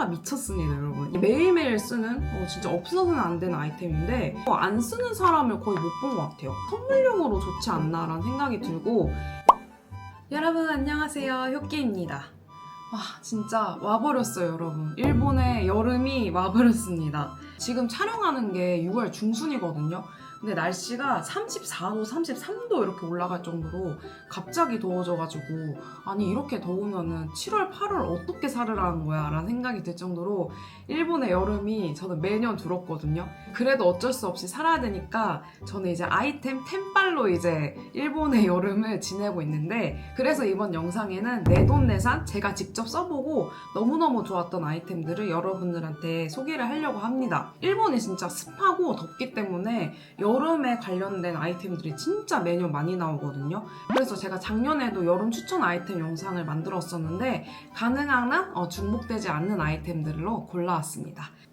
효과가 미쳤습니다, 여러분. 매일매일 쓰는 진짜 없어서는 안 되는 아이템인데 안 쓰는 사람을 거의 못 본 것 같아요. 선물용으로 좋지 않나라는 생각이 들고. 여러분 안녕하세요, 효끼입니다. 와, 진짜 와버렸어요, 여러분. 일본의 여름이 와버렸습니다. 지금 촬영하는 게 6월 중순이거든요. 근데 날씨가 34도, 33도 이렇게 올라갈 정도로 갑자기 더워져가지고 아니 이렇게 더우면은 7월, 8월 어떻게 살으라는 거야 라는 생각이 들 정도로 일본의 여름이 저는 매년 두렵거든요. 그래도 어쩔 수 없이 살아야 되니까 저는 이제 아이템 템빨로 이제 일본의 여름을 지내고 있는데, 그래서 이번 영상에는 내돈내산 제가 직접 써보고 너무너무 좋았던 아이템들을 여러분들한테 소개를 하려고 합니다. 일본이 진짜 습하고 덥기 때문에 여름에 관련된 아이템들이 진짜 매년 많이 나오거든요. 그래서 제가 작년에도 여름 추천 아이템 영상을 만들었었는데 가능한 한 중복되지 않는 아이템들로 골라왔습니다.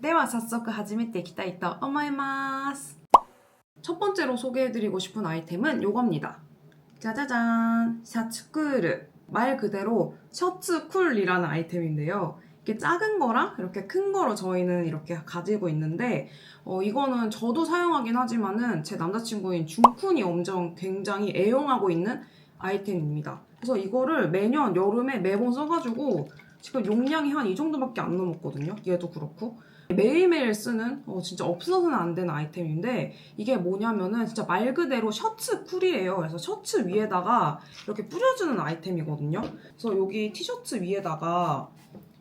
では早速始めていきたいと思います。 첫 번째로 소개해드리고 싶은 아이템은 요겁니다. 짜자잔! 샤츠쿨! 말 그대로 셔츠쿨이라는 아이템인데요. 이렇게 작은 거랑 이렇게 큰 거로 저희는 이렇게 가지고 있는데 이거는 저도 사용하긴 하지만은 제 남자친구인 준쿤이 엄청 굉장히 애용하고 있는 아이템입니다. 그래서 이거를 매년 여름에 매번 써가지고 지금 용량이 한 이 정도밖에 안 넘었거든요. 얘도 그렇고. 매일매일 쓰는 진짜 없어서는 안 되는 아이템인데, 이게 뭐냐면은 진짜 말 그대로 셔츠 쿨이에요. 그래서 셔츠 위에다가 이렇게 뿌려주는 아이템이거든요. 그래서 여기 티셔츠 위에다가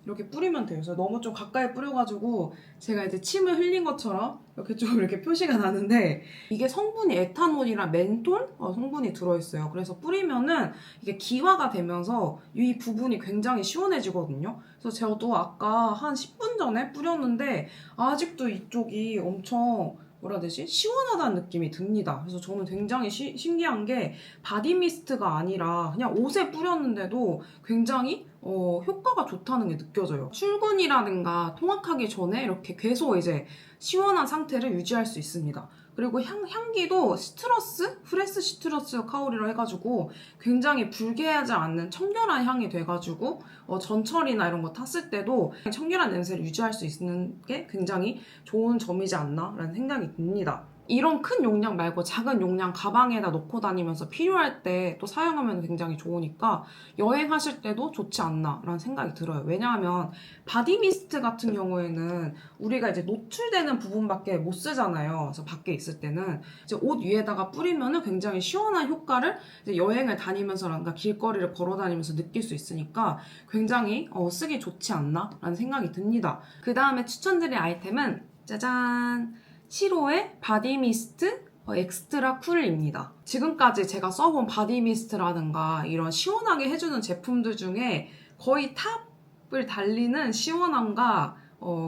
이렇게 뿌리면 돼요. 그래서 너무 좀 가까이 뿌려가지고 제가 이제 침을 흘린 것처럼 이렇게 좀 이렇게 표시가 나는데, 이게 성분이 에탄올이랑 멘톨 성분이 들어있어요. 그래서 뿌리면은 이게 기화가 되면서 이 부분이 굉장히 시원해지거든요. 그래서 저도 아까 한 10분 전에 뿌렸는데 아직도 이쪽이 엄청 뭐라 해야 되지? 시원하다는 느낌이 듭니다. 그래서 저는 굉장히 신기한 게 바디미스트가 아니라 그냥 옷에 뿌렸는데도 굉장히 효과가 좋다는 게 느껴져요. 출근이라든가 통학하기 전에 이렇게 계속 이제 시원한 상태를 유지할 수 있습니다. 그리고 향기도 시트러스, 프레스 시트러스 카오리로 해가지고 굉장히 불쾌하지 않는 청결한 향이 돼가지고 전철이나 이런 거 탔을 때도 청결한 냄새를 유지할 수 있는 게 굉장히 좋은 점이지 않나 라는 생각이 듭니다. 이런 큰 용량 말고 작은 용량 가방에다 넣고 다니면서 필요할 때 또 사용하면 굉장히 좋으니까 여행하실 때도 좋지 않나 라는 생각이 들어요. 왜냐하면 바디미스트 같은 경우에는 우리가 이제 노출되는 부분밖에 못 쓰잖아요. 그래서 밖에 있을 때는 이제 옷 위에다가 뿌리면은 굉장히 시원한 효과를 이제 여행을 다니면서라든가 길거리를 걸어 다니면서 느낄 수 있으니까 굉장히 쓰기 좋지 않나 라는 생각이 듭니다. 그 다음에 추천드릴 아이템은 짜잔! 시로의 바디미스트 엑스트라 쿨입니다. 지금까지 제가 써본 바디미스트라든가 이런 시원하게 해주는 제품들 중에 거의 탑을 달리는 시원함과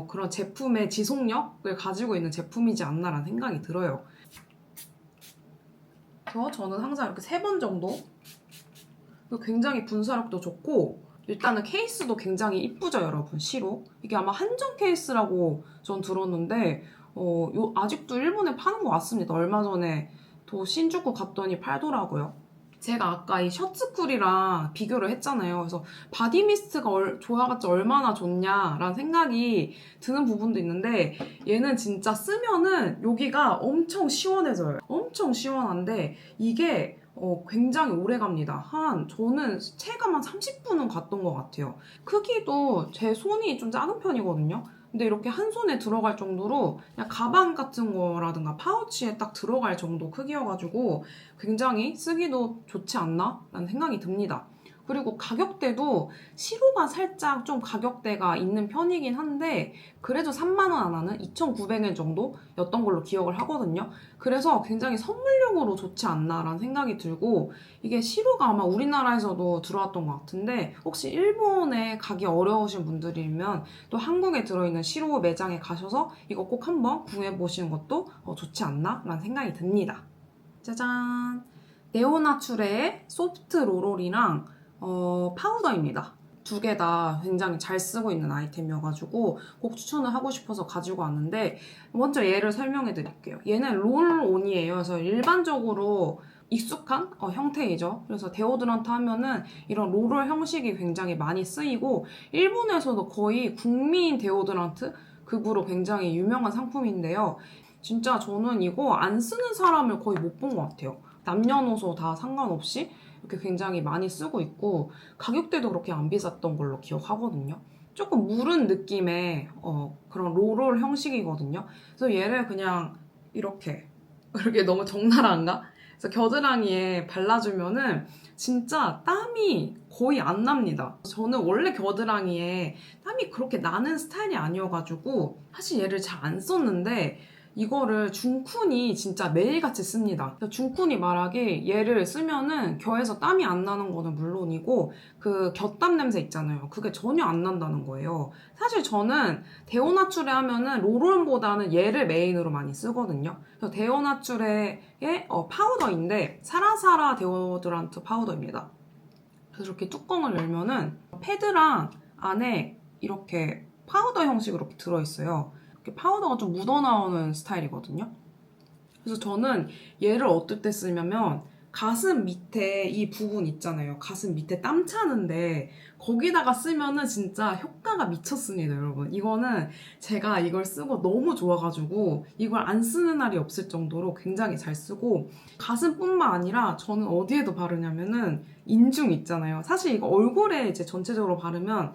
그런 제품의 지속력을 가지고 있는 제품이지 않나라는 생각이 들어요. 그래서 저는 항상 이렇게 3번 정도, 굉장히 분사력도 좋고 일단은 케이스도 굉장히 이쁘죠, 여러분. 시로 이게 아마 한정 케이스라고 전 들었는데 아직도 일본에 파는 것 같습니다. 얼마 전에 또 신주쿠 갔더니 팔더라고요. 제가 아까 이 셔츠쿨이랑 비교를 했잖아요. 그래서 바디미스트가 좋아봤자 얼마나 좋냐라는 생각이 드는 부분도 있는데, 얘는 진짜 쓰면은 여기가 엄청 시원해져요. 엄청 시원한데 이게 굉장히 오래 갑니다. 저는 체감 한 30분은 갔던 것 같아요. 크기도 제 손이 좀 작은 편이거든요. 근데 이렇게 한 손에 들어갈 정도로 그냥 가방 같은 거라든가 파우치에 딱 들어갈 정도 크기여가지고 굉장히 쓰기도 좋지 않나? 라는 생각이 듭니다. 그리고 가격대도 시로가 살짝 좀 가격대가 있는 편이긴 한데 그래도 3만 원 안 하는 2,900엔 정도였던 걸로 기억을 하거든요. 그래서 굉장히 선물용으로 좋지 않나라는 생각이 들고, 이게 시로가 아마 우리나라에서도 들어왔던 것 같은데 혹시 일본에 가기 어려우신 분들이면 또 한국에 들어있는 시로 매장에 가셔서 이거 꼭 한번 구해보시는 것도 좋지 않나라는 생각이 듭니다. 짜잔! 네오나추레의 소프트 롤롤이랑 파우더입니다. 두 개 다 굉장히 잘 쓰고 있는 아이템이어가지고 꼭 추천을 하고 싶어서 가지고 왔는데, 먼저 얘를 설명해 드릴게요. 얘는 롤온이에요. 그래서 일반적으로 익숙한 형태이죠. 그래서 데오드란트 하면은 이런 롤러 형식이 굉장히 많이 쓰이고 일본에서도 거의 국민 데오드란트 급으로 굉장히 유명한 상품인데요. 진짜 저는 이거 안 쓰는 사람을 거의 못 본 것 같아요. 남녀노소 다 상관없이 이렇게 굉장히 많이 쓰고 있고 가격대도 그렇게 안 비쌌던 걸로 기억하거든요. 조금 무른 느낌의 그런 롤 형식이거든요. 그래서 얘를 그냥 이렇게 너무 적나라한가? 그래서 겨드랑이에 발라주면은 진짜 땀이 거의 안 납니다. 저는 원래 겨드랑이에 땀이 그렇게 나는 스타일이 아니어가지고 사실 얘를 잘 안 썼는데 이거를 준쿤이 진짜 매일같이 씁니다. 준쿤이 말하기 얘를 쓰면은 겨에서 땀이 안 나는 거는 물론이고 그 곁땀 냄새 있잖아요. 그게 전혀 안 난다는 거예요. 사실 저는 데오나츄레 하면은 롤온보다는 얘를 메인으로 많이 쓰거든요. 그래서 데오나츄레의 파우더인데 사라사라 데오드란트 파우더입니다. 그래서 이렇게 뚜껑을 열면은 패드랑 안에 이렇게 파우더 형식으로 이렇게 들어있어요. 파우더가 좀 묻어나오는 스타일이거든요. 그래서 저는 얘를 어떨 때 쓰냐면 가슴 밑에 이 부분 있잖아요. 가슴 밑에 땀 차는데 거기다가 쓰면은 진짜 효과가 미쳤습니다, 여러분. 이거는 제가 이걸 쓰고 너무 좋아가지고 이걸 안 쓰는 날이 없을 정도로 굉장히 잘 쓰고 가슴뿐만 아니라 저는 어디에도 바르냐면은 인중 있잖아요. 사실 이거 얼굴에 이제 전체적으로 바르면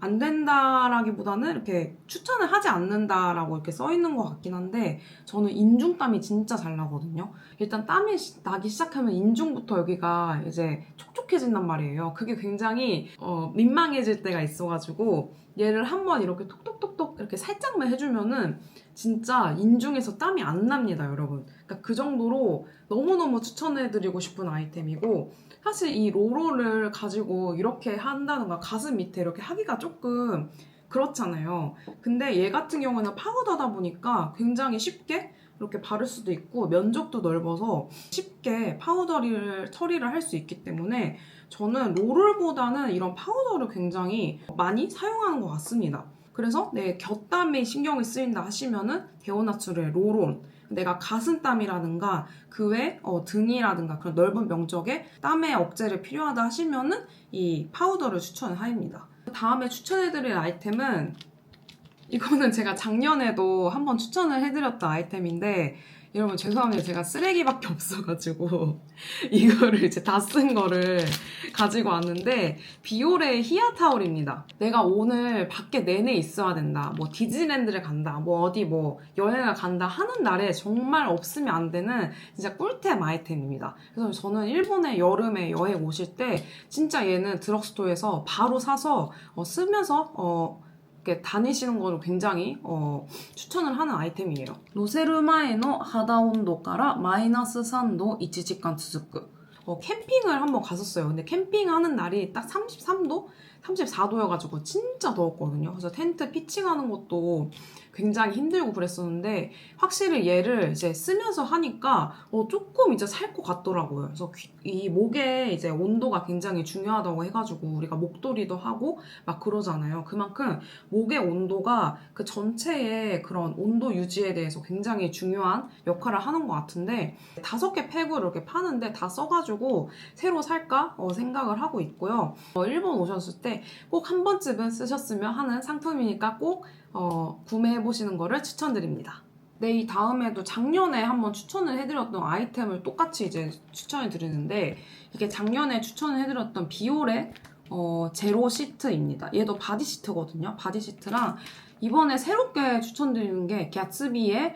안 된다라기보다는 이렇게 추천을 하지 않는다라고 이렇게 써 있는 것 같긴 한데 저는 인중땀이 진짜 잘 나거든요. 일단 땀이 나기 시작하면 인중부터 여기가 이제 촉촉해진단 말이에요. 그게 굉장히 민망해질 때가 있어가지고 얘를 한번 이렇게 톡톡톡톡 이렇게 살짝만 해주면은 진짜 인중에서 땀이 안 납니다, 여러분. 그러니까 그 정도로 너무너무 추천해드리고 싶은 아이템이고 사실 이 롤러를 가지고 이렇게 한다던가 가슴 밑에 이렇게 하기가 조금 그렇잖아요. 근데 얘 같은 경우는 파우더다 보니까 굉장히 쉽게 이렇게 바를 수도 있고 면적도 넓어서 쉽게 파우더를 처리를 할 수 있기 때문에 저는 롤러보다는 이런 파우더를 굉장히 많이 사용하는 것 같습니다. 그래서 내 곁땀에 신경이 쓰인다 하시면은 데오나츄레 롤온 내가 가슴땀이라든가 그 외 등이라든가 그런 넓은 면적에 땀의 억제를 필요하다 하시면은 이 파우더를 추천합니다. 다음에 추천해드릴 아이템은 이거는 제가 작년에도 한번 추천을 해드렸던 아이템인데 여러분 죄송합니다. 제가 쓰레기밖에 없어가지고 이거를 이제 다 쓴 거를 가지고 왔는데 비오레의 히아타올입니다. 내가 오늘 밖에 내내 있어야 된다. 뭐 디즈니랜드를 간다. 뭐 어디 뭐 여행을 간다 하는 날에 정말 없으면 안 되는 진짜 꿀템 아이템입니다. 그래서 저는 일본에 여름에 여행 오실 때 진짜 얘는 드럭스토어에서 바로 사서 쓰면서 이렇게 다니시는 거를 굉장히 추천을 하는 아이템이에요. 노세르마에노 하다 온도가라 마이너스 3도 1時間 続く. 캠핑을 한번 갔었어요. 근데 캠핑하는 날이 딱 33도? 34도여가지고 진짜 더웠거든요. 그래서 텐트 피칭하는 것도 굉장히 힘들고 그랬었는데 확실히 얘를 이제 쓰면서 하니까 조금 이제 살 것 같더라고요. 그래서 이 목에 이제 온도가 굉장히 중요하다고 해가지고 우리가 목도리도 하고 막 그러잖아요. 그만큼 목의 온도가 그 전체의 그런 온도 유지에 대해서 굉장히 중요한 역할을 하는 것 같은데 5개 팩을 이렇게 파는데 다 써가지고 새로 살까 생각을 하고 있고요. 일본 오셨을 때 꼭 한 번쯤은 쓰셨으면 하는 상품이니까 꼭 구매해보시는 거를 추천드립니다. 네, 이 다음에도 작년에 한번 추천을 해드렸던 아이템을 똑같이 이제 추천해드리는데 이게 작년에 추천을 해드렸던 비오레 제로 시트입니다. 얘도 바디 시트거든요. 바디 시트랑 이번에 새롭게 추천드리는 게 갸츠비의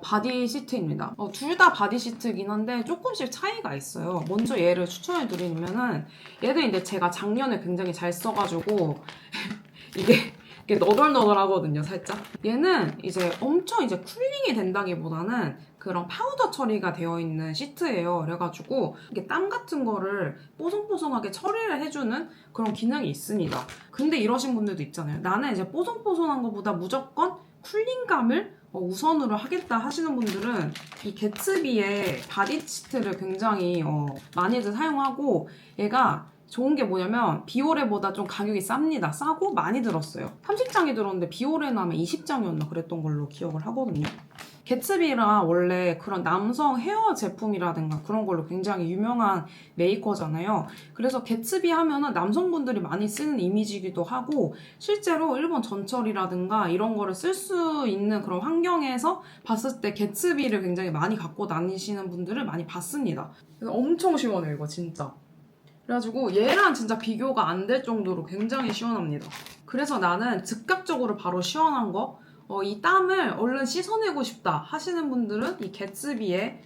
바디 시트입니다. 둘 다 바디 시트이긴 한데 조금씩 차이가 있어요. 먼저 얘를 추천해드리면은 얘는 이제 제가 작년에 굉장히 잘 써가지고 이게 너덜너덜하거든요, 살짝. 얘는 이제 엄청 이제 쿨링이 된다기보다는 그런 파우더 처리가 되어 있는 시트예요. 그래가지고 이게 땀 같은 거를 뽀송뽀송하게 처리를 해주는 그런 기능이 있습니다. 근데 이러신 분들도 있잖아요. 나는 이제 뽀송뽀송한 것보다 무조건 쿨링감을 우선으로 하겠다 하시는 분들은 이 개츠비의 바디 시트를 굉장히 많이들 사용하고 얘가 좋은 게 뭐냐면 비오레보다 좀 가격이 쌉니다. 싸고 많이 들었어요. 30장이 들었는데 비오레는 아마 20장이었나 그랬던 걸로 기억을 하거든요. 개츠비가 원래 그런 남성 헤어 제품이라든가 그런 걸로 굉장히 유명한 메이커잖아요. 그래서 개츠비 하면은 남성분들이 많이 쓰는 이미지이기도 하고 실제로 일본 전철이라든가 이런 거를 쓸 수 있는 그런 환경에서 봤을 때 개츠비를 굉장히 많이 갖고 다니시는 분들을 많이 봤습니다. 그래서 엄청 시원해요, 이거 진짜. 그래가지고 얘랑 진짜 비교가 안 될 정도로 굉장히 시원합니다. 그래서 나는 즉각적으로 바로 시원한 거, 이 땀을 얼른 씻어내고 싶다 하시는 분들은 이 개츠비의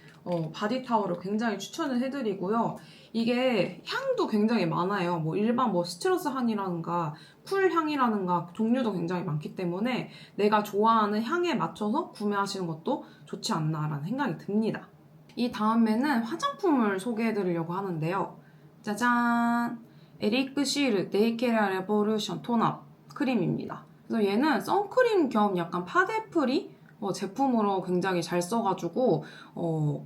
바디 타올을 굉장히 추천을 해드리고요. 이게 향도 굉장히 많아요. 뭐 일반 뭐 스트러스 향이라든가 쿨 향이라든가 종류도 굉장히 많기 때문에 내가 좋아하는 향에 맞춰서 구매하시는 것도 좋지 않나라는 생각이 듭니다. 이 다음에는 화장품을 소개해드리려고 하는데요. 짜잔! 에리크 시르 네이케라 레보루션 톤업 크림입니다. 그래서 얘는 선크림 겸 약간 파데프리 제품으로 굉장히 잘 써가지고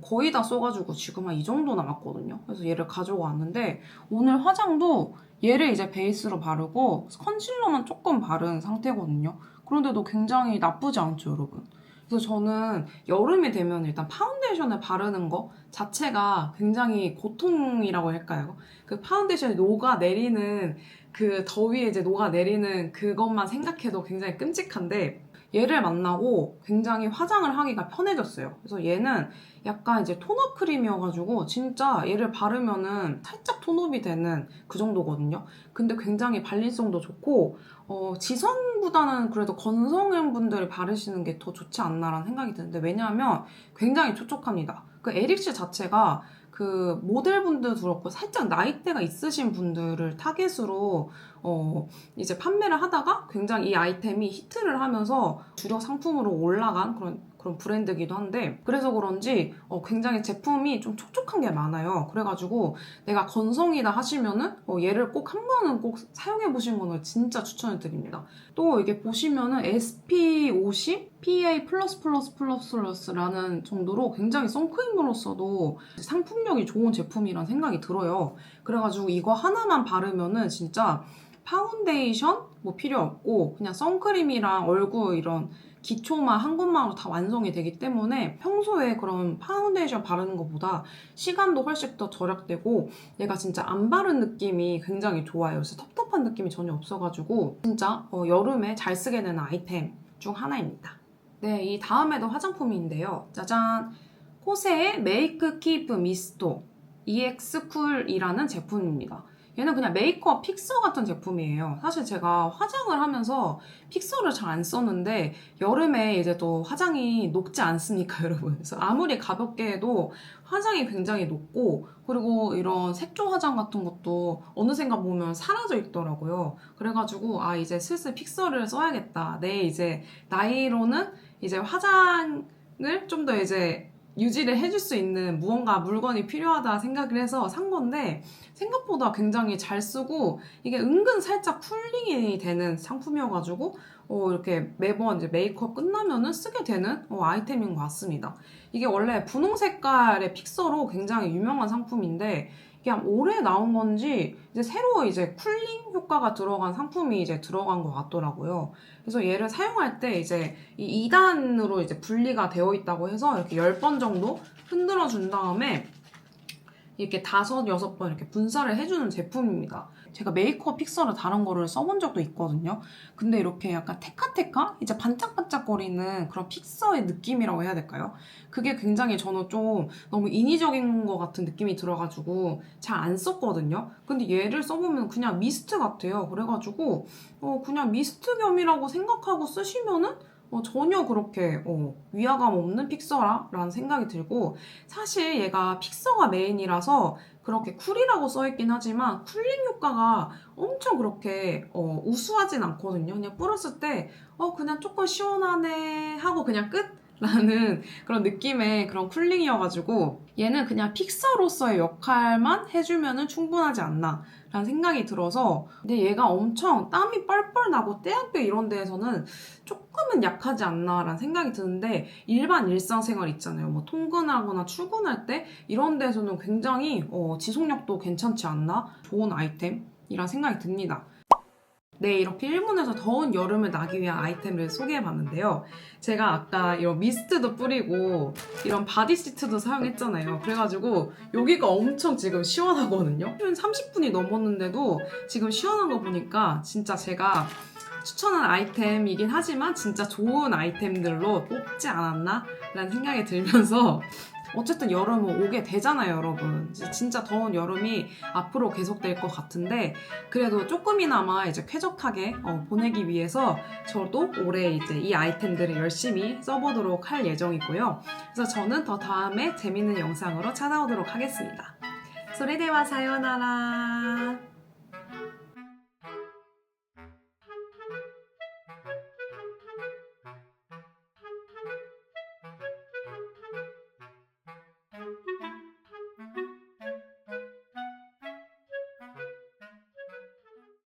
거의 다 써가지고 지금 한 이 정도 남았거든요. 그래서 얘를 가지고 왔는데 오늘 화장도 얘를 이제 베이스로 바르고 컨실러만 조금 바른 상태거든요. 그런데도 굉장히 나쁘지 않죠, 여러분? 그래서 저는 여름이 되면 일단 파운데이션을 바르는 거 자체가 굉장히 고통이라고 할까요? 그 파운데이션이 녹아내리는 그 더위에 이제 녹아내리는 그것만 생각해도 굉장히 끔찍한데 얘를 만나고 굉장히 화장을 하기가 편해졌어요. 그래서 얘는 약간 이제 톤업 크림이어가지고 진짜 얘를 바르면은 살짝 톤업이 되는 그 정도거든요. 근데 굉장히 발림성도 좋고 지성보다는 그래도 건성인 분들이 바르시는 게 더 좋지 않나라는 생각이 드는데 왜냐하면 굉장히 촉촉합니다. 그 에릭시 자체가 그 모델분들도 그렇고 살짝 나이대가 있으신 분들을 타겟으로 이제 판매를 하다가 굉장히 이 아이템이 히트를 하면서 주력 상품으로 올라간 그런 브랜드이기도 한데 그래서 그런지 굉장히 제품이 좀 촉촉한 게 많아요. 그래가지고 내가 건성이다 하시면은 얘를 꼭 한 번은 꼭 사용해 보시는 걸 진짜 추천을 드립니다. 또 이게 보시면은 SP50 PA++++라는 정도로 굉장히 선크림으로서도 상품력이 좋은 제품이란 생각이 들어요. 그래가지고 이거 하나만 바르면은 진짜 파운데이션 뭐 필요 없고 그냥 선크림이랑 얼굴 이런 기초만 한 것만으로 다 완성이 되기 때문에 평소에 그런 파운데이션 바르는 것보다 시간도 훨씬 더 절약되고 얘가 진짜 안 바른 느낌이 굉장히 좋아요. 그래서 텁텁한 느낌이 전혀 없어가지고 진짜 여름에 잘 쓰게 되는 아이템 중 하나입니다. 네, 이 다음에도 화장품인데요. 짜잔! 코세의 메이크 키프 미스토 EX 쿨이라는 제품입니다. 얘는 그냥 메이크업 픽서 같은 제품이에요. 사실 제가 화장을 하면서 픽서를 잘 안 썼는데 여름에 이제 또 화장이 녹지 않습니까, 여러분? 그래서 아무리 가볍게 해도 화장이 굉장히 녹고 그리고 이런 색조 화장 같은 것도 어느샌가 보면 사라져 있더라고요. 그래가지고 이제 슬슬 픽서를 써야겠다. 내 이제 나이로는 이제 화장을 좀 더 이제 유지를 해줄 수 있는 무언가 물건이 필요하다 생각을 해서 산 건데 생각보다 굉장히 잘 쓰고 이게 은근 살짝 쿨링이 되는 상품이어가지고 이렇게 매번 이제 메이크업 끝나면은 쓰게 되는 아이템인 것 같습니다. 이게 원래 분홍 색깔의 픽서로 굉장히 유명한 상품인데 이게 한 올해 나온 건지 이제 새로 이제 쿨링 효과가 들어간 상품이 이제 들어간 것 같더라고요. 그래서 얘를 사용할 때 이제 이 2단으로 이제 분리가 되어 있다고 해서 이렇게 10번 정도 흔들어 준 다음에 이렇게 5, 6번 이렇게 분사를 해주는 제품입니다. 제가 메이크업 픽서를 다른 거를 써본 적도 있거든요. 근데 이렇게 약간 테카테카? 이제 반짝반짝거리는 그런 픽서의 느낌이라고 해야 될까요? 그게 굉장히 저는 좀 너무 인위적인 것 같은 느낌이 들어가지고 잘 안 썼거든요. 근데 얘를 써보면 그냥 미스트 같아요. 그래가지고 그냥 미스트 겸이라고 생각하고 쓰시면은 전혀 그렇게 위화감 없는 픽서라는 생각이 들고 사실 얘가 픽서가 메인이라서 그렇게 쿨이라고 써있긴 하지만 쿨링 효과가 엄청 그렇게 우수하진 않거든요. 그냥 뿌렸을 때 그냥 조금 시원하네 하고 그냥 끝? 라는 그런 느낌의 그런 쿨링이어가지고 얘는 그냥 픽서로서의 역할만 해주면 충분하지 않나 라는 생각이 들어서 근데 얘가 엄청 땀이 뻘뻘 나고 떼학볕 이런 데에서는 조금은 약하지 않나 라는 생각이 드는데 일반 일상생활 있잖아요. 뭐 통근하거나 출근할 때 이런 데에서는 굉장히 지속력도 괜찮지 않나 좋은 아이템이란 생각이 듭니다. 네, 이렇게 일본에서 더운 여름을 나기 위한 아이템을 소개해봤는데요. 제가 아까 이런 미스트도 뿌리고 이런 바디시트도 사용했잖아요. 그래가지고 여기가 엄청 지금 시원하거든요. 30분이 넘었는데도 지금 시원한 거 보니까 진짜 제가 추천한 아이템이긴 하지만 진짜 좋은 아이템들로 뽑지 않았나? 라는 생각이 들면서 어쨌든 여름은 오게 되잖아요, 여러분. 진짜 더운 여름이 앞으로 계속될 것 같은데 그래도 조금이나마 이제 쾌적하게 보내기 위해서 저도 올해 이제 이 아이템들을 열심히 써보도록 할 예정이고요. 그래서 저는 더 다음에 재밌는 영상으로 찾아오도록 하겠습니다. それではさようなら。